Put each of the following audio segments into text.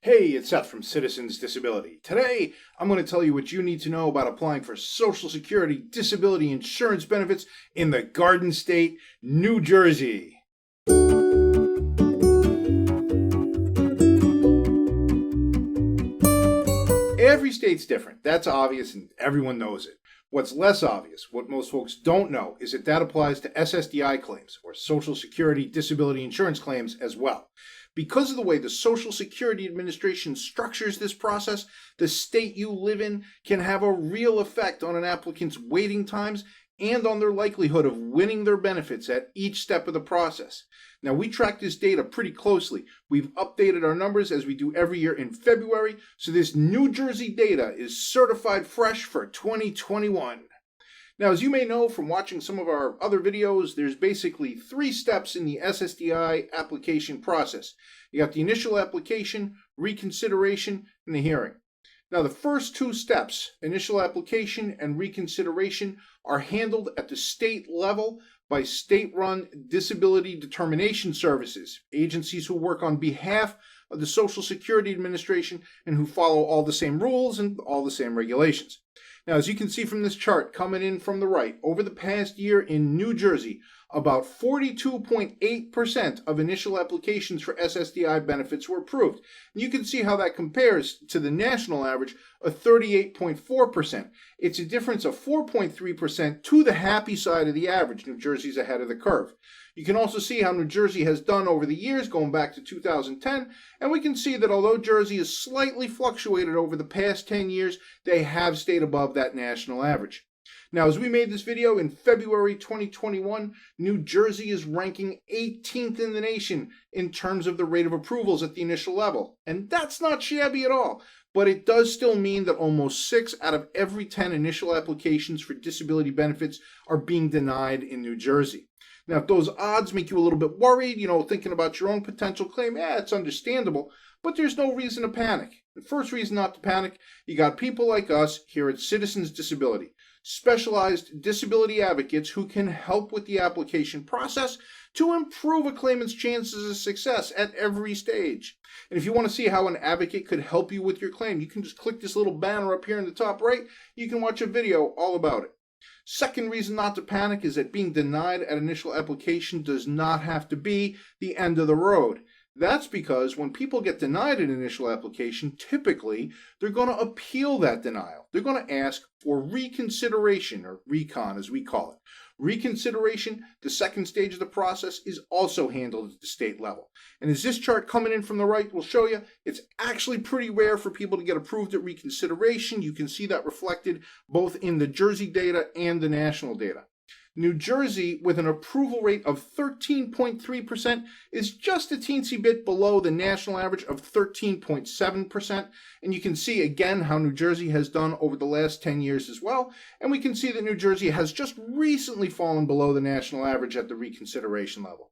Hey, it's Seth from Citizens Disability. Today, I'm going to tell you what you need to know about applying for Social Security disability insurance benefits in the Garden State, New Jersey. Every state's different. That's obvious and everyone knows it. What's less obvious, what most folks don't know, is that applies to SSDI claims, or Social Security disability insurance claims, as well. Because of the way the Social Security Administration structures this process, the state you live in can have a real effect on an applicant's waiting times and on their likelihood of winning their benefits at each step of the process. Now, we track this data pretty closely. We've updated our numbers as we do every year in February, so this New Jersey data is certified fresh for 2021. Now, as you may know from watching some of our other videos, there's basically 3 steps in the SSDI application process. You got the initial application, reconsideration, and the hearing. Now, the first 2 steps, initial application and reconsideration, are handled at the state level by state-run disability determination services, agencies who work on behalf of the Social Security Administration and who follow all the same rules and all the same regulations. Now, as you can see from this chart coming in from the right, over the past year in New Jersey, about 42.8% of initial applications for SSDI benefits were approved. And you can see how that compares to the national average of 38.4%. It's a difference of 4.3% to the happy side of the average. New Jersey's ahead of the curve. You can also see how New Jersey has done over the years, going back to 2010, and we can see that although Jersey has slightly fluctuated over the past 10 years, they have stayed above that national average. Now, as we made this video in February 2021, New Jersey is ranking 18th in the nation in terms of the rate of approvals at the initial level. And that's not shabby at all, but it does still mean that almost 6 out of every 10 initial applications for disability benefits are being denied in New Jersey. Now, if those odds make you a little bit worried, thinking about your own potential claim, it's understandable, but there's no reason to panic. The first reason not to panic, you got people like us here at Citizens Disability, specialized disability advocates who can help with the application process to improve a claimant's chances of success at every stage. And if you want to see how an advocate could help you with your claim, you can just click this little banner up here in the top right. You can watch a video all about it. Second reason not to panic is that being denied at initial application does not have to be the end of the road. That's because when people get denied an initial application, typically they're going to appeal that denial. They're going to ask for reconsideration, or recon as we call it. Reconsideration, the second stage of the process, is also handled at the state level. And as this chart coming in from the right will show you, it's actually pretty rare for people to get approved at reconsideration. You can see that reflected both in the Jersey data and the national data. New Jersey, with an approval rate of 13.3%, is just a teensy bit below the national average of 13.7%. And you can see again how New Jersey has done over the last 10 years as well. And we can see that New Jersey has just recently fallen below the national average at the reconsideration level.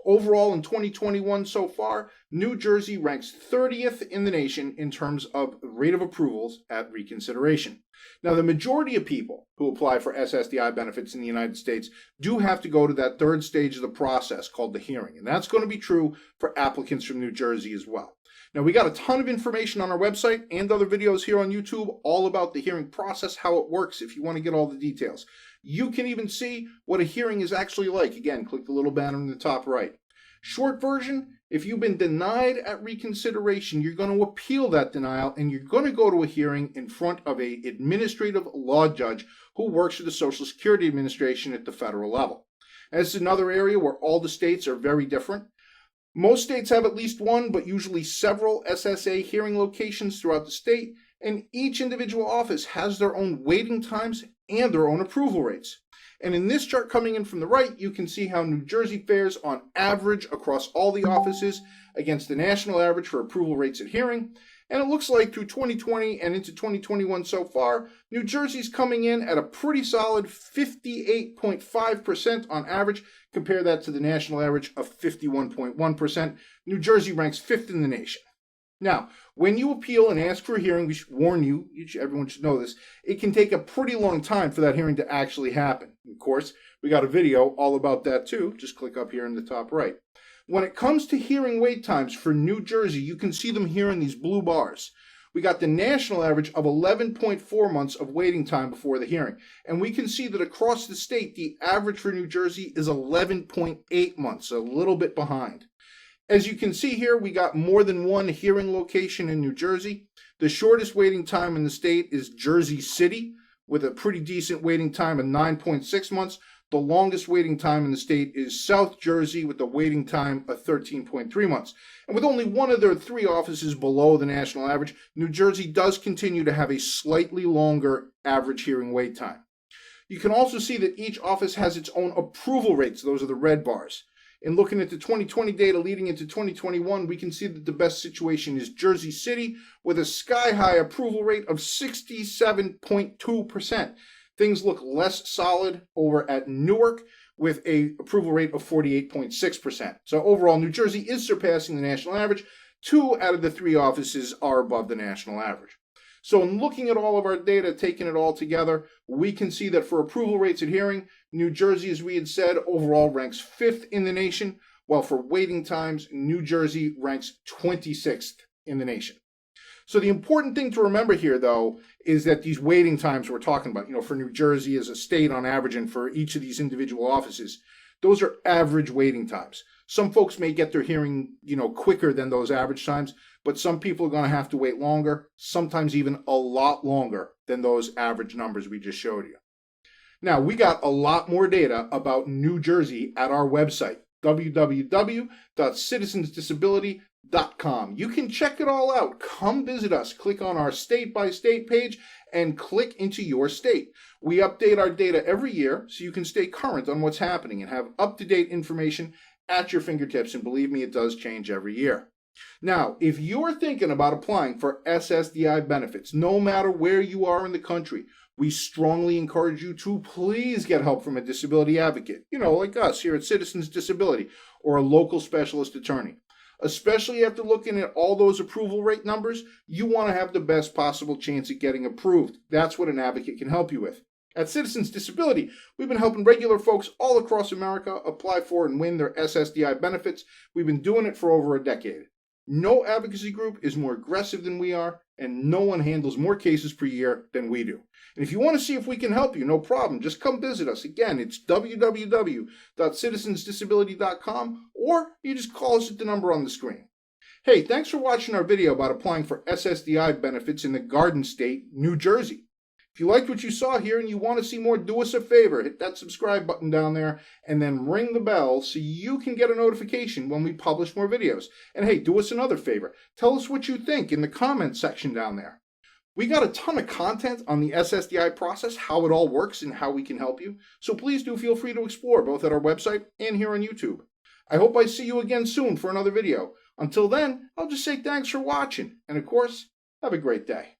Overall, in 2021 so far, New Jersey ranks 30th in the nation in terms of rate of approvals at reconsideration. Now, the majority of people who apply for SSDI benefits in the United States do have to go to that third stage of the process called the hearing, and that's going to be true for applicants from New Jersey as well. Now, we got a ton of information on our website and other videos here on YouTube all about the hearing process, how it works, if you want to get all the details. You can even see what a hearing is actually like. Again, click the little banner in the top right. Short version, if you've been denied at reconsideration, you're going to appeal that denial and you're going to go to a hearing in front of an administrative law judge who works for the Social Security Administration at the federal level. And this is another area where all the states are very different. Most states have at least one, but usually several SSA hearing locations throughout the state, and each individual office has their own waiting times and their own approval rates. And in this chart coming in from the right, you can see how New Jersey fares on average across all the offices against the national average for approval rates at hearing. And it looks like through 2020 and into 2021 so far, New Jersey's coming in at a pretty solid 58.5% on average. Compare that to the national average of 51.1%. New Jersey ranks 5th in the nation. Now, when you appeal and ask for a hearing, we should warn you, everyone should know this, it can take a pretty long time for that hearing to actually happen. Of course, we got a video all about that too. Just click up here in the top right. When it comes to hearing wait times for New Jersey, you can see them here in these blue bars. We got the national average of 11.4 months of waiting time before the hearing. And we can see that across the state, the average for New Jersey is 11.8 months, a little bit behind. As you can see here, we got more than one hearing location in New Jersey. The shortest waiting time in the state is Jersey City, with a pretty decent waiting time of 9.6 months. The longest waiting time in the state is South Jersey, with a waiting time of 13.3 months. And with only one of their 3 offices below the national average, New Jersey does continue to have a slightly longer average hearing wait time. You can also see that each office has its own approval rates. Those are the red bars. In looking at the 2020 data leading into 2021, we can see that the best situation is Jersey City, with a sky-high approval rate of 67.2%. Things look less solid over at Newark, with an approval rate of 48.6%. So overall, New Jersey is surpassing the national average. 2 out of the 3 offices are above the national average. So in looking at all of our data, taking it all together, we can see that for approval rates at hearing, New Jersey, as we had said, overall ranks 5th in the nation, while for waiting times, New Jersey ranks 26th in the nation. So the important thing to remember here, though, is that these waiting times we're talking about, for New Jersey as a state on average and for each of these individual offices, those are average waiting times. Some folks may get their hearing, quicker than those average times, but some people are going to have to wait longer, sometimes even a lot longer than those average numbers we just showed you. Now, we got a lot more data about New Jersey at our website, www.citizensdisability.com. You can check it all out. Come visit us. Click on our state-by-state page and click into your state. We update our data every year so you can stay current on what's happening and have up-to-date information at your fingertips. And believe me, it does change every year. Now, if you're thinking about applying for SSDI benefits, no matter where you are in the country, we strongly encourage you to please get help from a disability advocate, like us here at Citizens Disability, or a local specialist attorney. Especially after looking at all those approval rate numbers, you want to have the best possible chance at getting approved. That's what an advocate can help you with. At Citizens Disability, we've been helping regular folks all across America apply for and win their SSDI benefits. We've been doing it for over a decade. No advocacy group is more aggressive than we are, and no one handles more cases per year than we do. And if you want to see if we can help you, no problem. Just come visit us. Again, it's www.citizensdisability.com, or you just call us at the number on the screen. Hey, thanks for watching our video about applying for SSDI benefits in the Garden State, New Jersey. If you liked what you saw here and you want to see more, do us a favor. Hit that subscribe button down there and then ring the bell so you can get a notification when we publish more videos. And hey, do us another favor. Tell us what you think in the comments section down there. We got a ton of content on the SSDI process, how it all works, and how we can help you. So please do feel free to explore both at our website and here on YouTube. I hope I see you again soon for another video. Until then, I'll just say thanks for watching. And of course, have a great day.